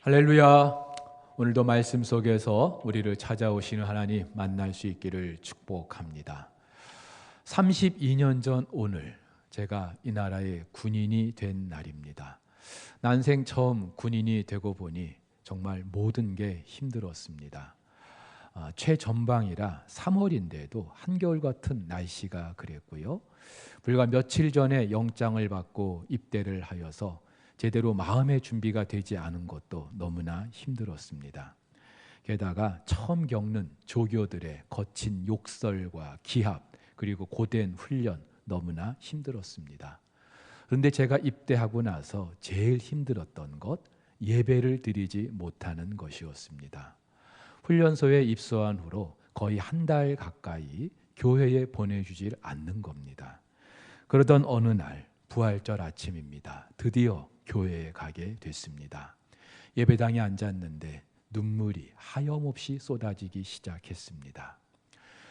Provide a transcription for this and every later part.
할렐루야. 오늘도 말씀 속에서 우리를 찾아오시는 하나님 만날 수 있기를 축복합니다. 32년 전 오늘 제가 이 나라의 군인이 된 날입니다. 난생 처음 군인이 되고 보니 정말 모든 게 힘들었습니다. 최전방이라 3월인데도 한겨울 같은 날씨가 그랬고요. 불과 며칠 전에 영장을 받고 입대를 하여서 제대로 마음의 준비가 되지 않은 것도 너무나 힘들었습니다. 게다가 처음 겪는 조교들의 거친 욕설과 기합 그리고 고된 훈련 너무나 힘들었습니다. 그런데 제가 입대하고 나서 제일 힘들었던 것, 예배를 드리지 못하는 것이었습니다. 훈련소에 입소한 후로 거의 한 달 가까이 교회에 보내주질 않는 겁니다. 그러던 어느 날 부활절 아침입니다. 드디어 교회에 가게 됐습니다. 예배당에 앉았는데 눈물이 하염없이 쏟아지기 시작했습니다.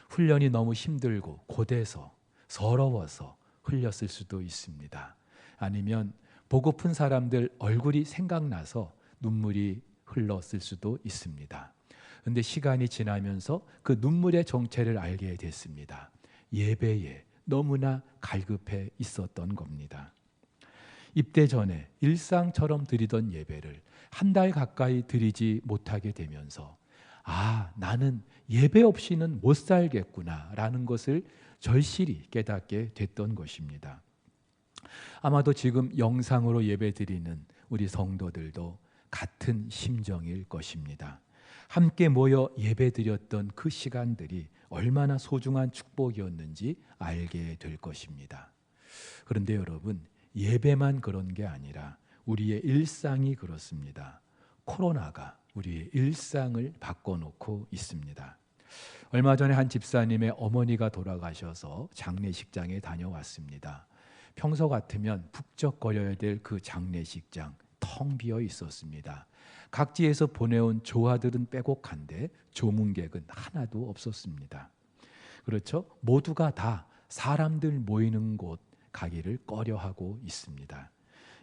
훈련이 너무 힘들고 고돼서 서러워서 흘렸을 수도 있습니다. 아니면 보고픈 사람들 얼굴이 생각나서 눈물이 흘렀을 수도 있습니다. 그런데 시간이 지나면서 그 눈물의 정체를 알게 됐습니다. 예배에 너무나 갈급해 있었던 겁니다. 입대 전에 일상처럼 드리던 예배를 한 달 가까이 드리지 못하게 되면서 나는 예배 없이는 못 살겠구나 라는 것을 절실히 깨닫게 됐던 것입니다. 아마도 지금 영상으로 예배 드리는 우리 성도들도 같은 심정일 것입니다. 함께 모여 예배 드렸던 그 시간들이 얼마나 소중한 축복이었는지 알게 될 것입니다. 그런데 여러분, 예배만 그런 게 아니라 우리의 일상이 그렇습니다. 코로나가 우리의 일상을 바꿔놓고 있습니다. 얼마 전에 한 집사님의 어머니가 돌아가셔서 장례식장에 다녀왔습니다. 평소 같으면 북적거려야 될 그 장례식장 텅 비어 있었습니다. 각지에서 보내온 조화들은 빼곡한데 조문객은 하나도 없었습니다. 그렇죠? 모두가 다 사람들 모이는 곳 가기를 꺼려하고 있습니다.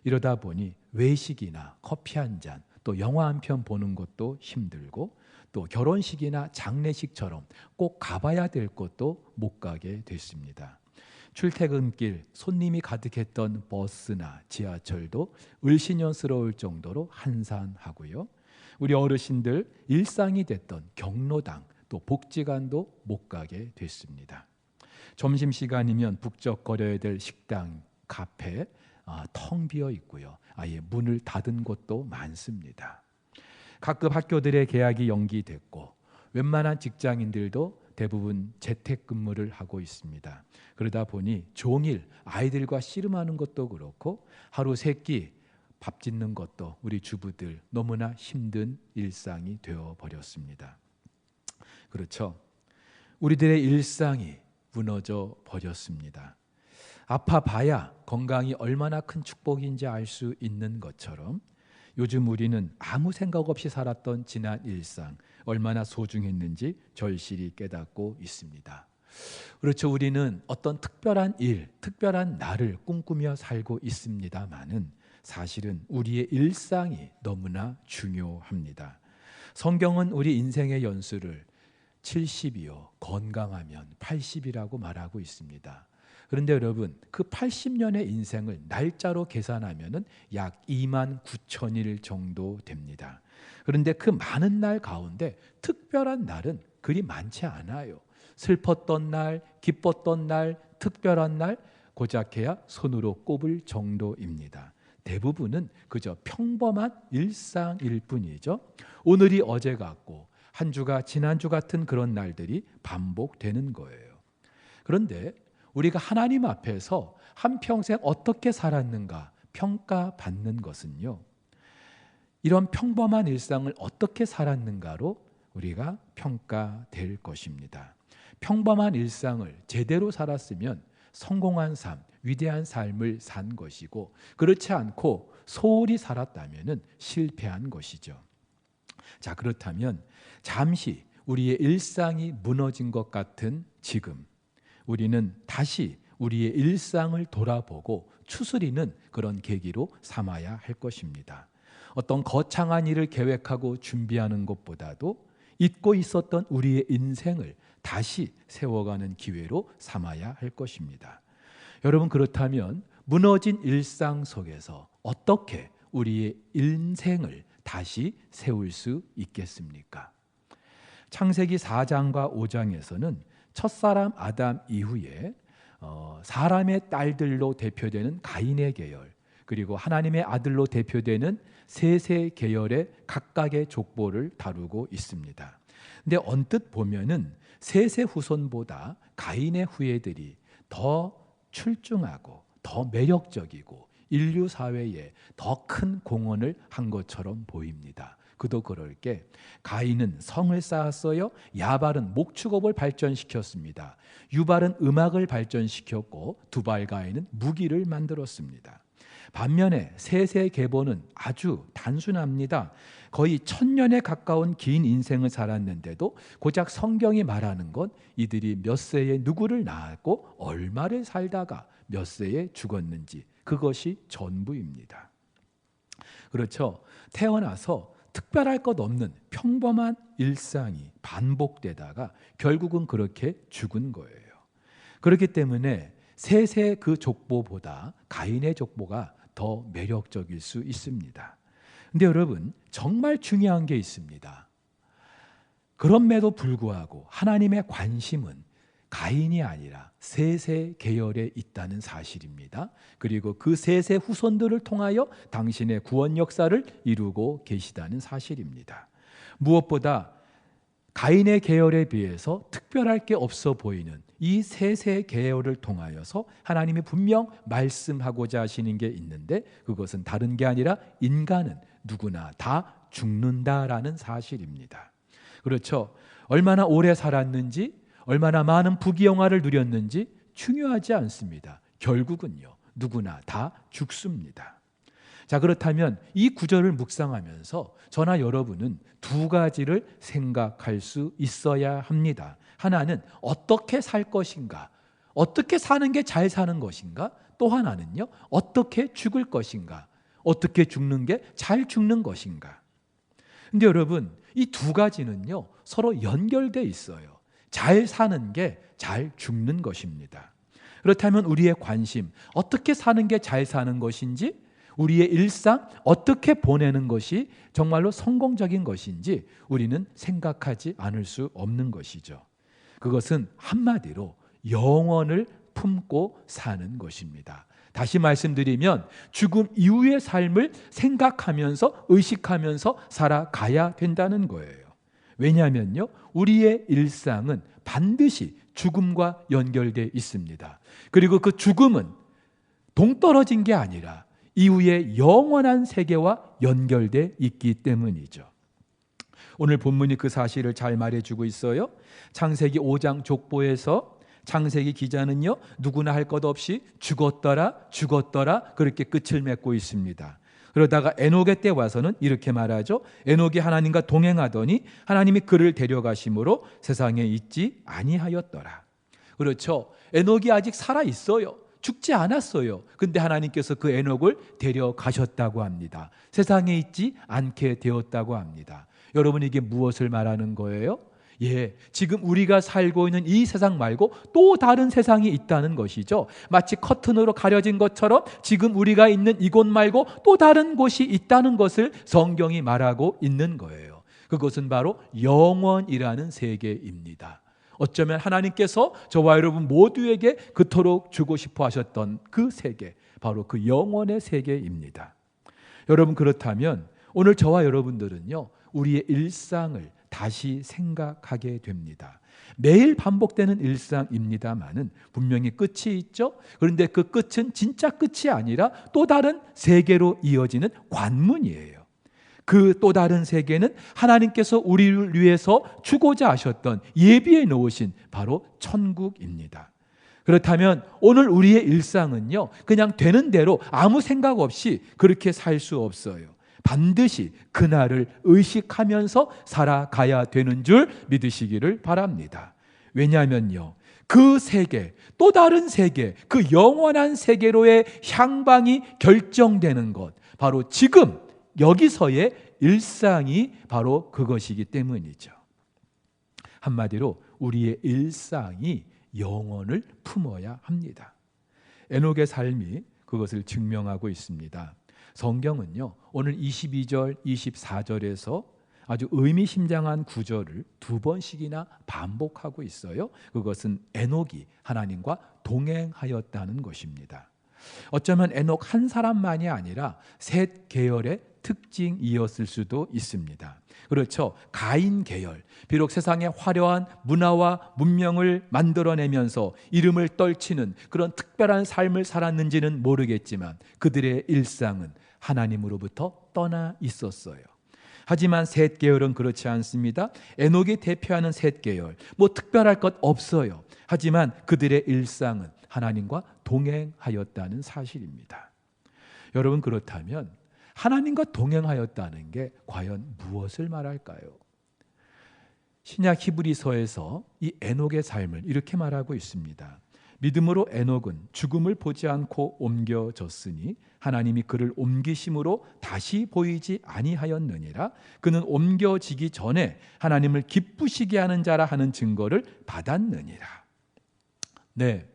이러다 보니 외식이나 커피 한 잔, 또 영화 한 편 보는 것도 힘들고 또 결혼식이나 장례식처럼 꼭 가봐야 될 곳도 못 가게 됐습니다. 출퇴근길 손님이 가득했던 버스나 지하철도 을씨년스러울 정도로 한산하고요. 우리 어르신들 일상이 됐던 경로당 또 복지관도 못 가게 됐습니다. 점심시간이면 북적거려야 될 식당, 카페 텅 비어 있고요. 아예 문을 닫은 곳도 많습니다. 각급 학교들의 개학이 연기됐고 웬만한 직장인들도 대부분 재택근무를 하고 있습니다. 그러다 보니 종일 아이들과 씨름하는 것도 그렇고 하루 세 끼 밥 짓는 것도 우리 주부들 너무나 힘든 일상이 되어버렸습니다. 그렇죠? 우리들의 일상이 무너져 버렸습니다. 아파봐야 건강이 얼마나 큰 축복인지 알 수 있는 것처럼 요즘 우리는 아무 생각 없이 살았던 지난 일상 얼마나 소중했는지 절실히 깨닫고 있습니다. 그렇죠. 우리는 어떤 특별한 일, 특별한 날을 꿈꾸며 살고 있습니다만은 사실은 우리의 일상이 너무나 중요합니다. 성경은 우리 인생의 연수를 70이요 건강하면 80이라고 말하고 있습니다. 그런데 여러분, 그 80년의 인생을 날짜로 계산하면 약 29,000일 정도 됩니다. 그런데 그 많은 날 가운데 특별한 날은 그리 많지 않아요. 슬펐던 날, 기뻤던 날, 특별한 날 고작해야 손으로 꼽을 정도입니다. 대부분은 그저 평범한 일상일 뿐이죠. 오늘이 어제 같고 한 주가 지난주 같은 그런 날들이 반복되는 거예요. 그런데 우리가 하나님 앞에서 한평생 어떻게 살았는가 평가받는 것은요, 이런 평범한 일상을 어떻게 살았는가로 우리가 평가될 것입니다. 평범한 일상을 제대로 살았으면 성공한 삶, 위대한 삶을 산 것이고, 그렇지 않고 소홀히 살았다면 실패한 것이죠. 자, 그렇다면 잠시 우리의 일상이 무너진 것 같은 지금 우리는 다시 우리의 일상을 돌아보고 추스리는 그런 계기로 삼아야 할 것입니다. 어떤 거창한 일을 계획하고 준비하는 것보다도 잊고 있었던 우리의 인생을 다시 세워가는 기회로 삼아야 할 것입니다. 여러분, 그렇다면 무너진 일상 속에서 어떻게 우리의 인생을 다시 세울 수 있겠습니까? 창세기 4장과 5장에서는 첫사람 아담 이후에 사람의 딸들로 대표되는 가인의 계열, 그리고 하나님의 아들로 대표되는 셋의 계열의 각각의 족보를 다루고 있습니다. 근데 언뜻 보면은 셋의 후손보다 가인의 후예들이 더 출중하고 더 매력적이고 인류 사회에 더 큰 공헌을 한 것처럼 보입니다. 그도 그럴 게 가인은 성을 쌓았어요. 야발은 목축업을 발전시켰습니다. 유발은 음악을 발전시켰고 두발 가인은 무기를 만들었습니다. 반면에 셋의 계보는 아주 단순합니다. 거의 1000년에 가까운 긴 인생을 살았는데도 고작 성경이 말하는 건 이들이 몇 세에 누구를 낳았고 얼마를 살다가 몇 세에 죽었는지, 그것이 전부입니다. 그렇죠. 태어나서 특별할 것 없는 평범한 일상이 반복되다가 결국은 그렇게 죽은 거예요. 그렇기 때문에 셋의 그 족보보다 가인의 족보가 더 매력적일 수 있습니다. 근데 여러분, 정말 중요한 게 있습니다. 그럼에도 불구하고 하나님의 관심은 가인이 아니라 셋의 계열에 있다는 사실입니다. 그리고 그 셋의 후손들을 통하여 당신의 구원 역사를 이루고 계시다는 사실입니다. 무엇보다 가인의 계열에 비해서 특별할 게 없어 보이는 이 셋의 계열을 통하여서 하나님이 분명 말씀하고자 하시는 게 있는데, 그것은 다른 게 아니라 인간은 누구나 다 죽는다라는 사실입니다. 그렇죠. 얼마나 오래 살았는지, 얼마나 많은 부귀영화를 누렸는지 중요하지 않습니다. 결국은요, 누구나 다 죽습니다. 자, 그렇다면 이 구절을 묵상하면서 저나 여러분은 두 가지를 생각할 수 있어야 합니다. 하나는 어떻게 살 것인가, 어떻게 사는 게 잘 사는 것인가, 또 하나는요, 어떻게 죽을 것인가, 어떻게 죽는 게 잘 죽는 것인가. 근데 여러분, 이 두 가지는요 서로 연결돼 있어요. 잘 사는 게 잘 죽는 것입니다. 그렇다면 우리의 관심, 어떻게 사는 게 잘 사는 것인지, 우리의 일상 어떻게 보내는 것이 정말로 성공적인 것인지 우리는 생각하지 않을 수 없는 것이죠. 그것은 한마디로 영원을 품고 사는 것입니다. 다시 말씀드리면 죽음 이후의 삶을 생각하면서 의식하면서 살아가야 된다는 거예요. 왜냐하면요, 우리의 일상은 반드시 죽음과 연결되어 있습니다. 그리고 그 죽음은 동떨어진 게 아니라 이후의 영원한 세계와 연결되어 있기 때문이죠. 오늘 본문이 그 사실을 잘 말해주고 있어요. 창세기 5장 족보에서 창세기 기자는요, 누구나 할 것 없이 죽었더라 그렇게 끝을 맺고 있습니다. 그러다가 에녹의 때 와서는 이렇게 말하죠. 에녹이 하나님과 동행하더니 하나님이 그를 데려가심으로 세상에 있지 아니하였더라. 그렇죠. 에녹이 아직 살아 있어요. 죽지 않았어요. 근데 하나님께서 그 에녹을 데려가셨다고 합니다. 세상에 있지 않게 되었다고 합니다. 여러분, 이게 무엇을 말하는 거예요? 지금 우리가 살고 있는 이 세상 말고 또 다른 세상이 있다는 것이죠. 마치 커튼으로 가려진 것처럼 지금 우리가 있는 이곳 말고 또 다른 곳이 있다는 것을 성경이 말하고 있는 거예요. 그것은 바로 영원이라는 세계입니다. 어쩌면 하나님께서 저와 여러분 모두에게 그토록 주고 싶어 하셨던 그 세계, 바로 그 영원의 세계입니다. 여러분, 그렇다면 오늘 저와 여러분들은요, 우리의 일상을 다시 생각하게 됩니다. 매일 반복되는 일상입니다만은 분명히 끝이 있죠. 그런데 그 끝은 진짜 끝이 아니라 또 다른 세계로 이어지는 관문이에요. 그 또 다른 세계는 하나님께서 우리를 위해서 주고자 하셨던 예비해 놓으신 바로 천국입니다. 그렇다면 오늘 우리의 일상은요, 그냥 되는 대로 아무 생각 없이 그렇게 살 수 없어요. 반드시 그날을 의식하면서 살아가야 되는 줄 믿으시기를 바랍니다. 왜냐하면요, 그 세계, 또 다른 세계, 그 영원한 세계로의 향방이 결정되는 것, 바로 지금 여기서의 일상이 바로 그것이기 때문이죠. 한마디로 우리의 일상이 영혼을 품어야 합니다. 에녹의 삶이 그것을 증명하고 있습니다. 성경은요, 오늘 22절, 24절에서 아주 의미심장한 구절을 두 번씩이나 반복하고 있어요. 그것은 에녹이 하나님과 동행하였다는 것입니다. 어쩌면 에녹 한 사람만이 아니라 셋 계열의 특징이었을 수도 있습니다. 그렇죠. 가인 계열, 비록 세상에 화려한 문화와 문명을 만들어내면서 이름을 떨치는 그런 특별한 삶을 살았는지는 모르겠지만 그들의 일상은 하나님으로부터 떠나 있었어요. 하지만 셋 계열은 그렇지 않습니다. 에녹이 대표하는 셋 계열, 뭐 특별할 것 없어요. 하지만 그들의 일상은 하나님과 동행하였다는 사실입니다. 여러분, 그렇다면 하나님과 동행하였다는 게 과연 무엇을 말할까요? 신약 히브리서에서 이 에녹의 삶을 이렇게 말하고 있습니다. 믿음으로 에녹은 죽음을 보지 않고 옮겨졌으니 하나님이 그를 옮기심으로 다시 보이지 아니하였느니라. 그는 옮겨지기 전에 하나님을 기쁘시게 하는 자라 하는 증거를 받았느니라. 네,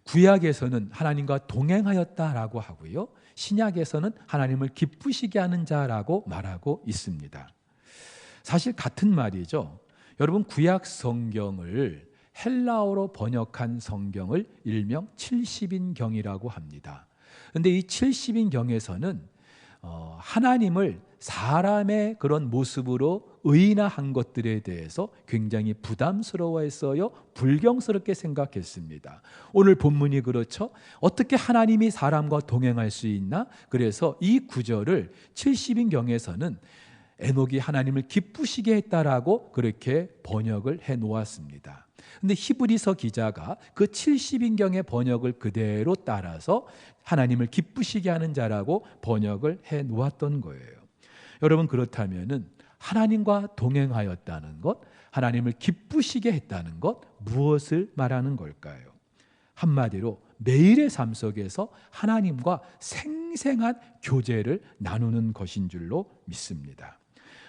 구약에서는 하나님과 동행하였다라고 하고요, 신약에서는 하나님을 기쁘시게 하는 자라고 말하고 있습니다. 사실 같은 말이죠. 여러분, 구약 성경을 헬라어로 번역한 성경을 일명 70인경이라고 합니다. 그런데 이 70인경에서는 하나님을 사람의 그런 모습으로 의인화한 것들에 대해서 굉장히 부담스러워했어요. 불경스럽게 생각했습니다. 오늘 본문이 그렇죠. 어떻게 하나님이 사람과 동행할 수 있나? 그래서 이 구절을 70인경에서는 에녹이 하나님을 기쁘시게 했다라고 그렇게 번역을 해 놓았습니다. 근데 히브리서 기자가 그 70인경의 번역을 그대로 따라서 하나님을 기쁘시게 하는 자라고 번역을 해 놓았던 거예요. 여러분, 그렇다면은 하나님과 동행하였다는 것, 하나님을 기쁘시게 했다는 것, 무엇을 말하는 걸까요? 한마디로 매일의 삶 속에서 하나님과 생생한 교제를 나누는 것인 줄로 믿습니다.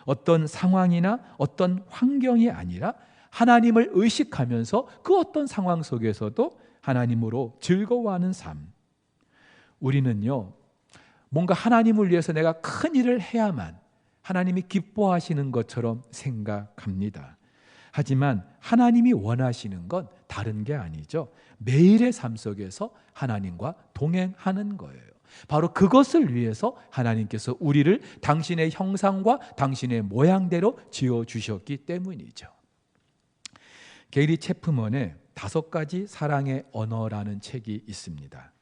어떤 상황이나 어떤 환경이 아니라 하나님을 의식하면서 그 어떤 상황 속에서도 하나님으로 즐거워하는 삶. 우리는요, 뭔가 하나님을 위해서 내가 큰 일을 해야만 하나님이 기뻐하시는 것처럼 생각합니다. 하지만 하나님이 원하시는 건 다른 게 아니죠. 매일의 삶 속에서 하나님과 동행하는 거예요. 바로 그것을 위해서 하나님께서 우리를 당신의 형상과 당신의 모양대로 지어주셨기 때문이죠. 게리 체프먼의 5가지 사랑의 언어라는 책이 있습니다.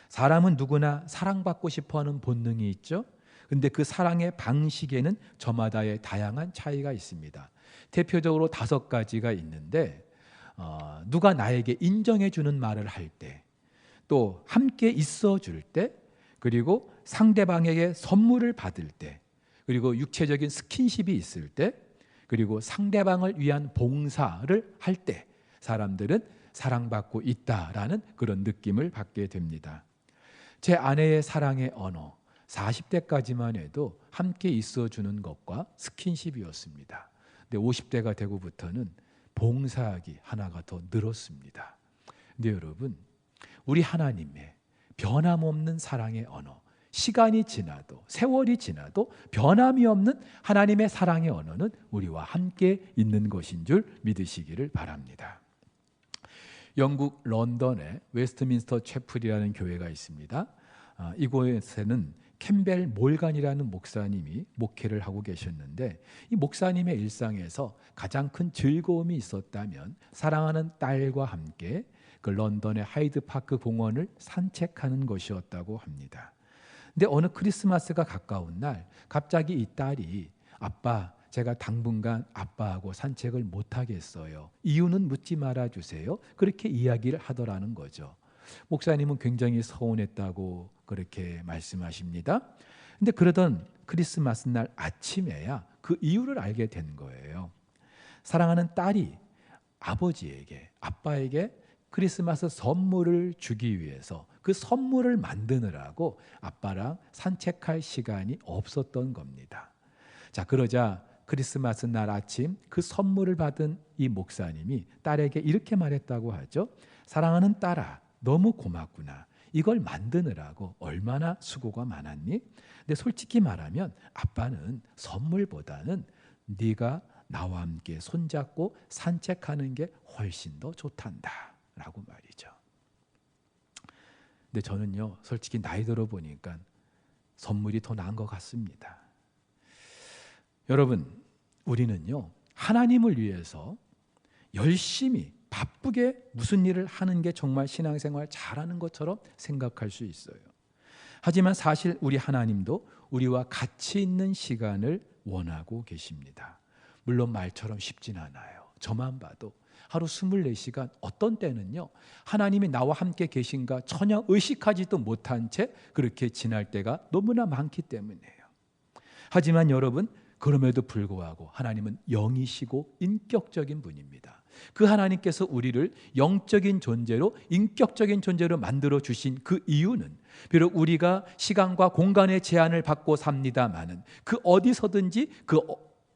사람은 누구나 사랑받고 싶어하는 본능이 있죠. 근데 그 사랑의 방식에는 저마다의 다양한 차이가 있습니다. 대표적으로 5가지가 있는데, 누가 나에게 인정해 주는 말을 할 때, 또 함께 있어 줄 때, 그리고 상대방에게 선물을 받을 때, 그리고 육체적인 스킨십이 있을 때, 그리고 상대방을 위한 봉사를 할 때 사람들은 사랑받고 있다라는 그런 느낌을 받게 됩니다. 제 아내의 사랑의 언어, 40대까지만 해도 함께 있어주는 것과 스킨십이었습니다. 근데 50대가 되고부터는 봉사하기 하나가 더 늘었습니다. 근데 여러분, 우리 하나님의 변함없는 사랑의 언어, 시간이 지나도 세월이 지나도 변함이 없는 하나님의 사랑의 언어는 우리와 함께 있는 것인 줄 믿으시기를 바랍니다. 영국 런던에 웨스트민스터 채플이라는 교회가 있습니다. 이곳에는 캠벨 몰간이라는 목사님이 목회를 하고 계셨는데, 이 목사님의 일상에서 가장 큰 즐거움이 있었다면 사랑하는 딸과 함께 그 런던의 하이드파크 공원을 산책하는 것이었다고 합니다. 근데 어느 크리스마스가 가까운 날 갑자기 이 딸이 아빠, 제가 당분간 아빠하고 산책을 못하겠어요. 이유는 묻지 말아주세요. 그렇게 이야기를 하더라는 거죠. 목사님은 굉장히 서운했다고 그렇게 말씀하십니다. 근데 그러던 크리스마스 날 아침에야 그 이유를 알게 된 거예요. 사랑하는 딸이 아버지에게, 아빠에게 크리스마스 선물을 주기 위해서 그 선물을 만드느라고 아빠랑 산책할 시간이 없었던 겁니다. 자, 그러자 크리스마스 날 아침 그 선물을 받은 이 목사님이 딸에게 이렇게 말했다고 하죠. 사랑하는 딸아, 너무 고맙구나. 이걸 만드느라고 얼마나 수고가 많았니? 근데 솔직히 말하면 아빠는 선물보다는 네가 나와 함께 손잡고 산책하는 게 훨씬 더 좋단다 라고 말이죠. 근데 저는요, 솔직히 나이 들어 보니까 선물이 더 나은 것 같습니다. 여러분, 우리는요, 하나님을 위해서 열심히 바쁘게 무슨 일을 하는 게 정말 신앙생활 잘하는 것처럼 생각할 수 있어요. 하지만 사실 우리 하나님도 우리와 같이 있는 시간을 원하고 계십니다. 물론 말처럼 쉽진 않아요. 저만 봐도 하루 24시간, 어떤 때는요, 하나님이 나와 함께 계신가 전혀 의식하지도 못한 채 그렇게 지날 때가 너무나 많기 때문이에요. 하지만 여러분, 그럼에도 불구하고 하나님은 영이시고 인격적인 분입니다. 그 하나님께서 우리를 영적인 존재로, 인격적인 존재로 만들어 주신 그 이유는 비록 우리가 시간과 공간의 제한을 받고 삽니다마는 그 어디서든지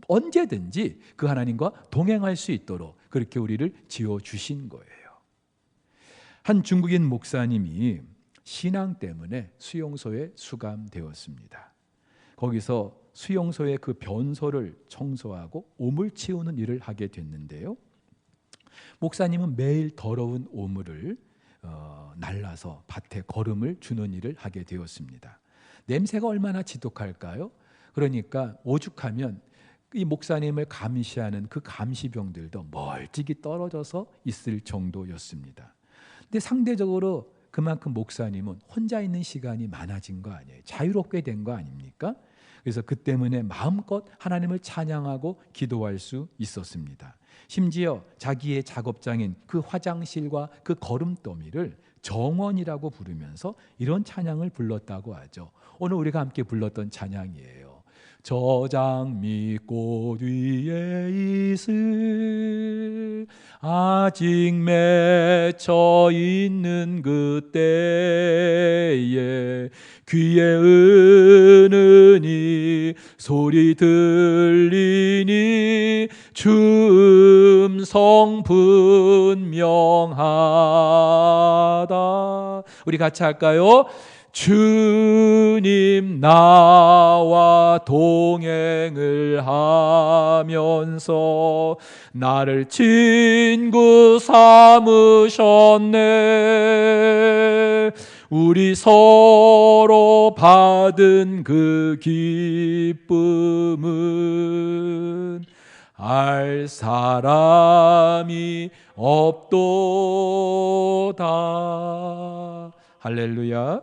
언제든지 그 하나님과 동행할 수 있도록 그렇게 우리를 지어 주신 거예요. 한 중국인 목사님이 신앙 때문에 수용소에 수감되었습니다. 거기서 수용소의 그 변소를 청소하고 오물 치우는 일을 하게 됐는데요. 목사님은 매일 더러운 오물을 날라서 밭에 거름을 주는 일을 하게 되었습니다. 냄새가 얼마나 지독할까요? 그러니까 오죽하면 이 목사님을 감시하는 그 감시병들도 멀찍이 떨어져서 있을 정도였습니다. 근데 상대적으로 그만큼 목사님은 혼자 있는 시간이 많아진 거 아니에요. 자유롭게 된 거 아닙니까? 그래서 그 때문에 마음껏 하나님을 찬양하고 기도할 수 있었습니다. 심지어 자기의 작업장인 그 화장실과 그 거름더미를 정원이라고 부르면서 이런 찬양을 불렀다고 하죠. 오늘 우리가 함께 불렀던 찬양이에요. 저장미꽃 위에 있을 아직 맺혀 있는 그때에 귀에 은은히 소리 들리니 주 음성 분명하다. 우리 같이 할까요? 주님 나와 동행을 하면서 나를 친구 삼으셨네. 우리 서로 받은 그 기쁨은 알 사람이 없도다. 할렐루야.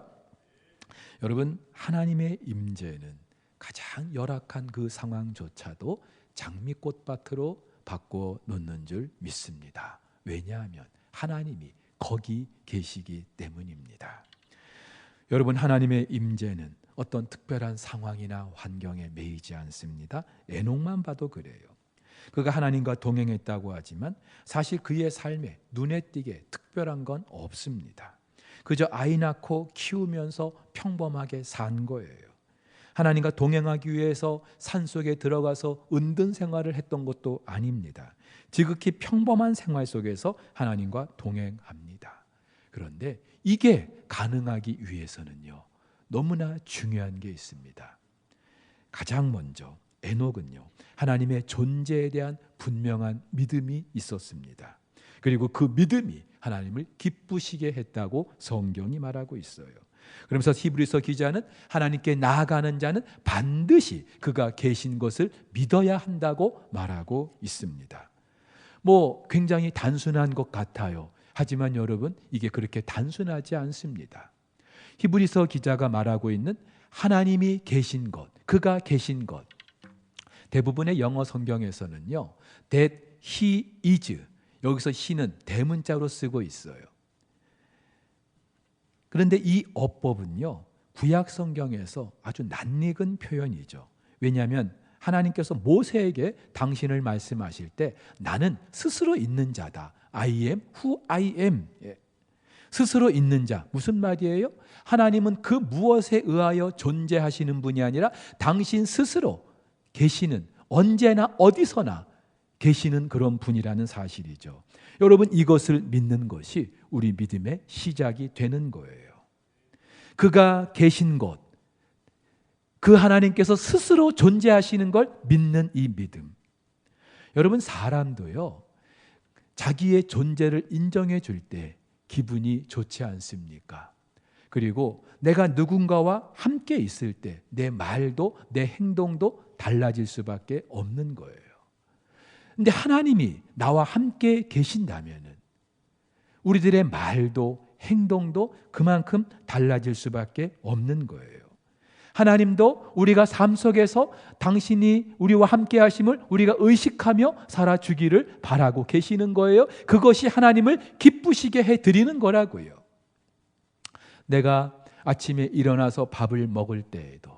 여러분, 하나님의 임재는 가장 열악한 그 상황조차도 장미꽃밭으로 바꿔 놓는 줄 믿습니다. 왜냐하면 하나님이 거기 계시기 때문입니다. 여러분, 하나님의 임재는 어떤 특별한 상황이나 환경에 매이지 않습니다. 에녹만 봐도 그래요. 그가 하나님과 동행했다고 하지만 사실 그의 삶에 눈에 띄게 특별한 건 없습니다. 그저 아이 낳고 키우면서 평범하게 산 거예요. 하나님과 동행하기 위해서 산속에 들어가서 은둔 생활을 했던 것도 아닙니다. 지극히 평범한 생활 속에서 하나님과 동행합니다. 그런데 이게 가능하기 위해서는요, 너무나 중요한 게 있습니다. 가장 먼저 에녹은요, 하나님의 존재에 대한 분명한 믿음이 있었습니다. 그리고 그 믿음이 하나님을 기쁘시게 했다고 성경이 말하고 있어요. 그러면서 히브리서 기자는 하나님께 나아가는 자는 반드시 그가 계신 것을 믿어야 한다고 말하고 있습니다. 굉장히 단순한 것 같아요. 하지만 여러분, 이게 그렇게 단순하지 않습니다. 히브리서 기자가 말하고 있는 하나님이 계신 것, 그가 계신 것, 대부분의 영어 성경에서는요, that he is, 여기서 he는 대문자로 쓰고 있어요. 그런데 이 어법은요, 구약 성경에서 아주 낯익은 표현이죠. 왜냐하면 하나님께서 모세에게 당신을 말씀하실 때 나는 스스로 있는 자다. I am who I am. 스스로 있는 자, 무슨 말이에요? 하나님은 그 무엇에 의하여 존재하시는 분이 아니라 당신 스스로 계시는, 언제나 어디서나 계시는 그런 분이라는 사실이죠. 여러분, 이것을 믿는 것이 우리 믿음의 시작이 되는 거예요. 그가 계신 곳, 그 하나님께서 스스로 존재하시는 걸 믿는 이 믿음. 여러분, 사람도요, 자기의 존재를 인정해 줄 때 기분이 좋지 않습니까? 그리고 내가 누군가와 함께 있을 때 내 말도 내 행동도 달라질 수밖에 없는 거예요. 근데 하나님이 나와 함께 계신다면은 우리들의 말도 행동도 그만큼 달라질 수밖에 없는 거예요. 하나님도 우리가 삶 속에서 당신이 우리와 함께 하심을 우리가 의식하며 살아주기를 바라고 계시는 거예요. 그것이 하나님을 기쁘시게 해드리는 거라고요. 내가 아침에 일어나서 밥을 먹을 때에도,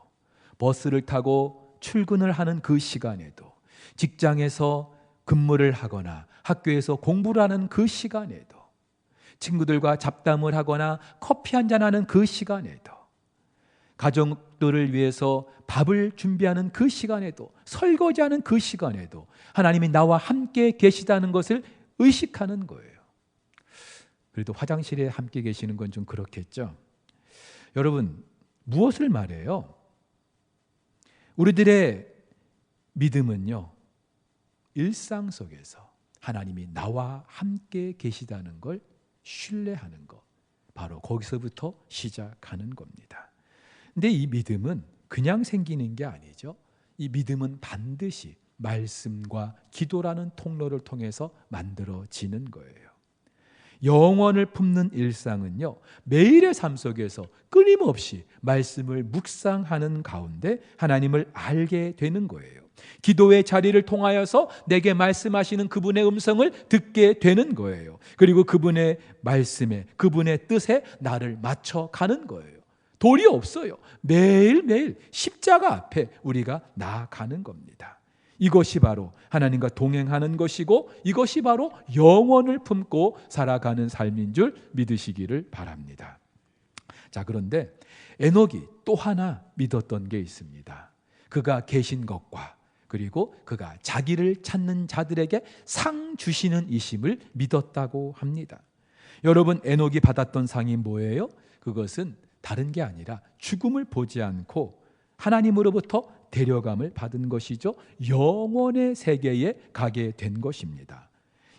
버스를 타고 출근을 하는 그 시간에도, 직장에서 근무를 하거나 학교에서 공부를 하는 그 시간에도, 친구들과 잡담을 하거나 커피 한잔하는 그 시간에도, 가족들을 위해서 밥을 준비하는 그 시간에도, 설거지하는 그 시간에도 하나님이 나와 함께 계시다는 것을 의식하는 거예요. 그래도 화장실에 함께 계시는 건 좀 그렇겠죠. 여러분, 무엇을 말해요? 우리들의 믿음은요, 일상 속에서 하나님이 나와 함께 계시다는 걸 신뢰하는 것, 바로 거기서부터 시작하는 겁니다. 근데 이 믿음은 그냥 생기는 게 아니죠. 이 믿음은 반드시 말씀과 기도라는 통로를 통해서 만들어지는 거예요. 영원을 품는 일상은요, 매일의 삶 속에서 끊임없이 말씀을 묵상하는 가운데 하나님을 알게 되는 거예요. 기도의 자리를 통하여서 내게 말씀하시는 그분의 음성을 듣게 되는 거예요. 그리고 그분의 말씀에, 그분의 뜻에 나를 맞춰가는 거예요. 도리 없어요. 매일매일 십자가 앞에 우리가 나아가는 겁니다. 이것이 바로 하나님과 동행하는 것이고, 이것이 바로 영원을 품고 살아가는 삶인 줄 믿으시기를 바랍니다. 자, 그런데 에녹이 또 하나 믿었던 게 있습니다. 그가 계신 것과 그리고 그가 자기를 찾는 자들에게 상 주시는 이심을 믿었다고 합니다. 여러분, 에녹이 받았던 상이 뭐예요? 그것은 다른 게 아니라 죽음을 보지 않고 하나님으로부터 데려감을 받은 것이죠. 영원의 세계에 가게 된 것입니다.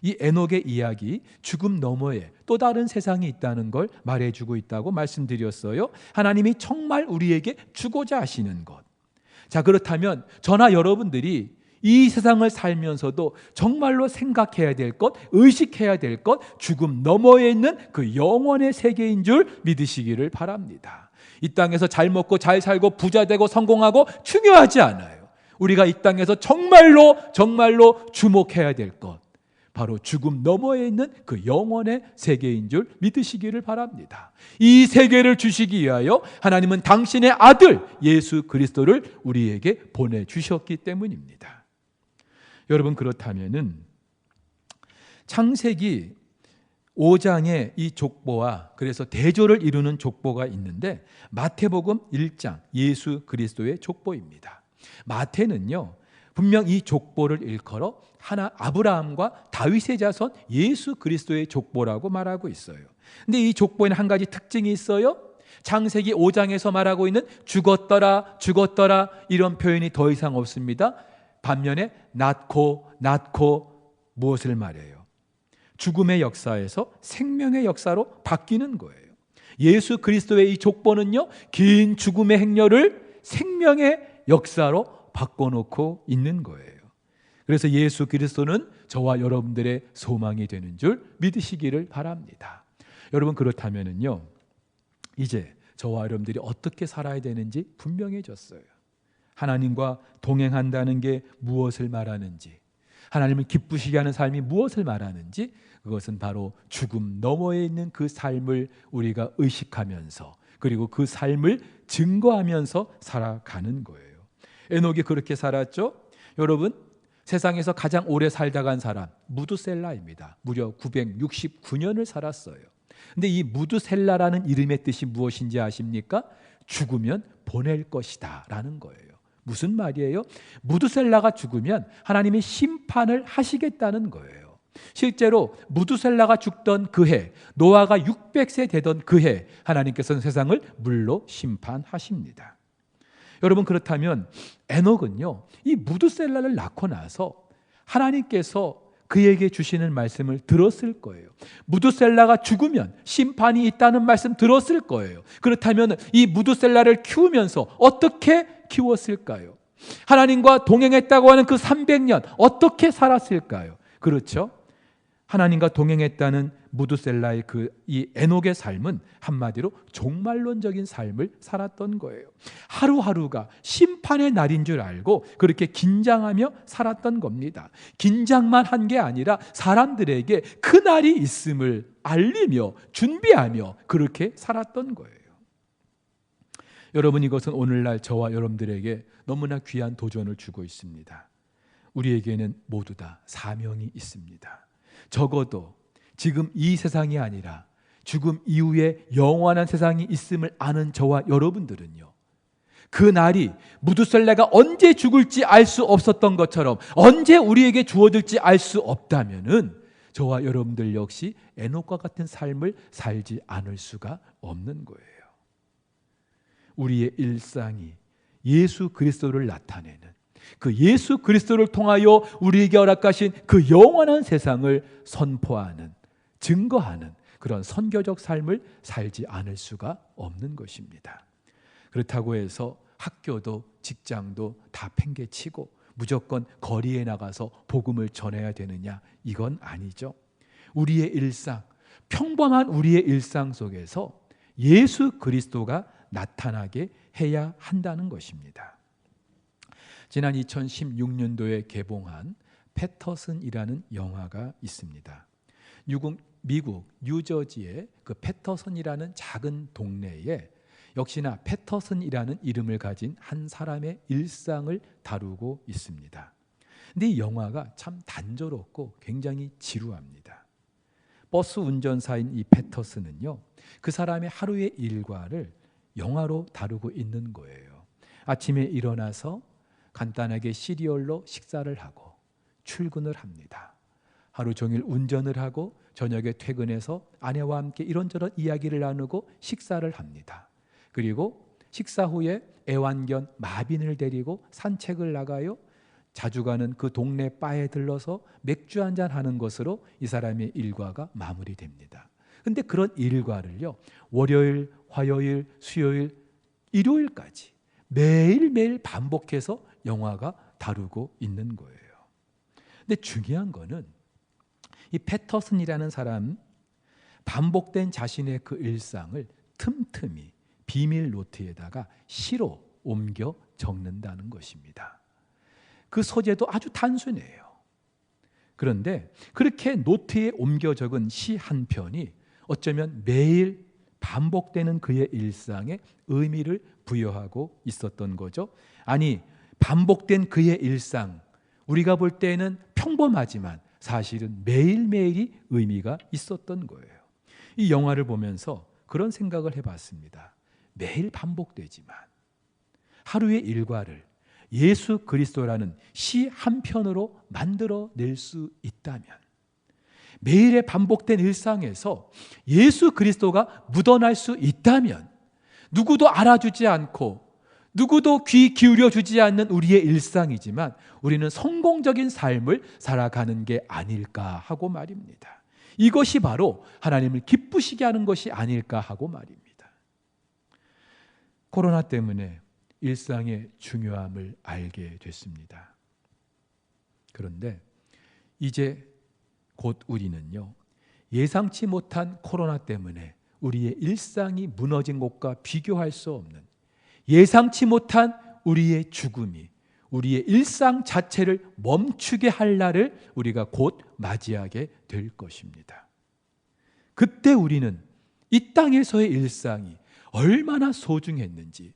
이 에녹의 이야기, 죽음 너머에 또 다른 세상이 있다는 걸 말해주고 있다고 말씀드렸어요. 하나님이 정말 우리에게 주고자 하시는 것. 자, 그렇다면 저나 여러분들이 이 세상을 살면서도 정말로 생각해야 될 것, 의식해야 될 것, 죽음 너머에 있는 그 영원의 세계인 줄 믿으시기를 바랍니다. 이 땅에서 잘 먹고 잘 살고 부자 되고 성공하고 중요하지 않아요. 우리가 이 땅에서 정말로 주목해야 될 것, 바로 죽음 너머에 있는 그 영원의 세계인 줄 믿으시기를 바랍니다. 이 세계를 주시기 위하여 하나님은 당신의 아들 예수 그리스도를 우리에게 보내주셨기 때문입니다. 여러분, 그렇다면은 창세기 5장에 이 족보와 그래서 대조를 이루는 족보가 있는데, 마태복음 1장 예수 그리스도의 족보입니다. 마태는요, 분명 이 족보를 일컬어 아브라함과 다윗의 자손 예수 그리스도의 족보라고 말하고 있어요. 근데 이 족보에는 한 가지 특징이 있어요. 창세기 5장에서 말하고 있는 죽었더라 이런 표현이 더 이상 없습니다. 반면에 낳고 무엇을 말해요? 죽음의 역사에서 생명의 역사로 바뀌는 거예요. 예수 그리스도의 이 족보는요, 긴 죽음의 행렬을 생명의 역사로 바꿔놓고 있는 거예요. 그래서 예수 그리스도는 저와 여러분들의 소망이 되는 줄 믿으시기를 바랍니다. 여러분, 그렇다면은요, 이제 저와 여러분들이 어떻게 살아야 되는지 분명해졌어요. 하나님과 동행한다는 게 무엇을 말하는지, 하나님을 기쁘시게 하는 삶이 무엇을 말하는지, 그것은 바로 죽음 너머에 있는 그 삶을 우리가 의식하면서 그리고 그 삶을 증거하면서 살아가는 거예요. 에녹이 그렇게 살았죠. 여러분, 세상에서 가장 오래 살다 간 사람 무두셀라입니다. 무려 969년을 살았어요. 근데 이 무드셀라라는 이름의 뜻이 무엇인지 아십니까? 죽으면 보낼 것이다 라는 거예요. 무슨 말이에요? 무드셀라가 죽으면 하나님이 심판을 하시겠다는 거예요. 실제로 무드셀라가 죽던 그 해, 노아가 600세 되던 그 해, 하나님께서는 세상을 물로 심판하십니다. 여러분, 그렇다면 에녹은요, 이 무드셀라를 낳고 나서 하나님께서 그에게 주시는 말씀을 들었을 거예요. 무드셀라가 죽으면 심판이 있다는 말씀 들었을 거예요. 그렇다면 이 무드셀라를 키우면서 어떻게 키웠을까요? 하나님과 동행했다고 하는 그 300년 어떻게 살았을까요? 그렇죠? 하나님과 동행했다는 무드셀라의 이 에녹의 삶은 한마디로 종말론적인 삶을 살았던 거예요. 하루하루가 심판의 날인 줄 알고 그렇게 긴장하며 살았던 겁니다. 긴장만 한 게 아니라 사람들에게 그 날이 있음을 알리며 준비하며 그렇게 살았던 거예요. 여러분, 이것은 오늘날 저와 여러분들에게 너무나 귀한 도전을 주고 있습니다. 우리에게는 모두 다 사명이 있습니다. 적어도 지금 이 세상이 아니라 죽음 이후에 영원한 세상이 있음을 아는 저와 여러분들은요, 그 날이 무드셀라가 언제 죽을지 알 수 없었던 것처럼 언제 우리에게 주어질지 알 수 없다면은 저와 여러분들 역시 에녹과 같은 삶을 살지 않을 수가 없는 거예요. 우리의 일상이 예수 그리스도를 나타내는, 그 예수 그리스도를 통하여 우리에게 허락하신 그 영원한 세상을 선포하는, 증거하는 그런 선교적 삶을 살지 않을 수가 없는 것입니다. 그렇다고 해서 학교도 직장도 다 팽개치고 무조건 거리에 나가서 복음을 전해야 되느냐? 이건 아니죠. 우리의 일상, 평범한 우리의 일상 속에서 예수 그리스도가 나타나게 해야 한다는 것입니다. 지난 2016년도에 개봉한 패터슨이라는 영화가 있습니다. 미국 뉴저지의 그 패터슨이라는 작은 동네에 역시나 패터슨이라는 이름을 가진 한 사람의 일상을 다루고 있습니다. 근데 이 영화가 참 단조롭고 굉장히 지루합니다. 버스 운전사인 이 패터슨은요, 그 사람의 하루의 일과를 영화로 다루고 있는 거예요. 아침에 일어나서 간단하게 시리얼로 식사를 하고 출근을 합니다. 하루 종일 운전을 하고 저녁에 퇴근해서 아내와 함께 이런저런 이야기를 나누고 식사를 합니다. 그리고 식사 후에 애완견 마빈을 데리고 산책을 나가요. 자주 가는 그 동네 바에 들러서 맥주 한잔 하는 것으로 이 사람의 일과가 마무리됩니다. 근데 그런 일과를요, 월요일, 화요일, 수요일, 일요일까지 매일매일 반복해서 영화가 다루고 있는 거예요. 근데 중요한 거는 이 패터슨이라는 사람, 반복된 자신의 그 일상을 틈틈이 비밀 노트에다가 시로 옮겨 적는다는 것입니다. 그 소재도 아주 단순해요. 그런데 그렇게 노트에 옮겨 적은 시 한 편이 어쩌면 매일 반복되는 그의 일상에 의미를 부여하고 있었던 거죠. 아니, 반복된 그의 일상, 우리가 볼 때는 평범하지만 사실은 매일매일이 의미가 있었던 거예요. 이 영화를 보면서 그런 생각을 해봤습니다. 매일 반복되지만 하루의 일과를 예수 그리스도라는 시 한 편으로 만들어낼 수 있다면, 매일의 반복된 일상에서 예수 그리스도가 묻어날 수 있다면, 누구도 알아주지 않고 누구도 귀 기울여주지 않는 우리의 일상이지만 우리는 성공적인 삶을 살아가는 게 아닐까 하고 말입니다. 이것이 바로 하나님을 기쁘시게 하는 것이 아닐까 하고 말입니다. 코로나 때문에 일상의 중요함을 알게 됐습니다. 그런데 이제 곧 우리는요, 예상치 못한 코로나 때문에 우리의 일상이 무너진 것과 비교할 수 없는, 예상치 못한 우리의 죽음이 우리의 일상 자체를 멈추게 할 날을 우리가 곧 맞이하게 될 것입니다. 그때 우리는 이 땅에서의 일상이 얼마나 소중했는지,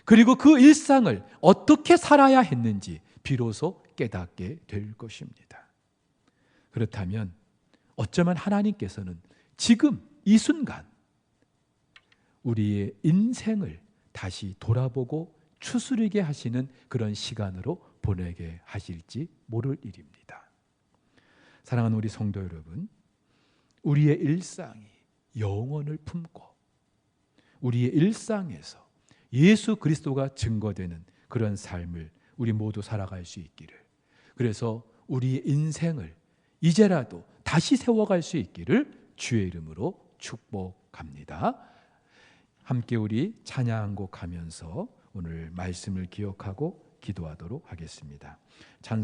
그리고 그 일상을 어떻게 살아야 했는지 비로소 깨닫게 될 것입니다. 그렇다면 어쩌면 하나님께서는 지금 이 순간 우리의 인생을 다시 돌아보고 추스리게 하시는 그런 시간으로 보내게 하실지 모를 일입니다. 사랑하는 우리 성도 여러분, 우리의 일상이 영혼을 품고 우리의 일상에서 예수 그리스도가 증거되는 그런 삶을 우리 모두 살아갈 수 있기를, 그래서 우리의 인생을 이제라도 다시 세워갈 수 있기를 주의 이름으로 축복합니다. 함께 우리 찬양 한 곡 하면서 오늘 말씀을 기억하고 기도하도록 하겠습니다. 찬송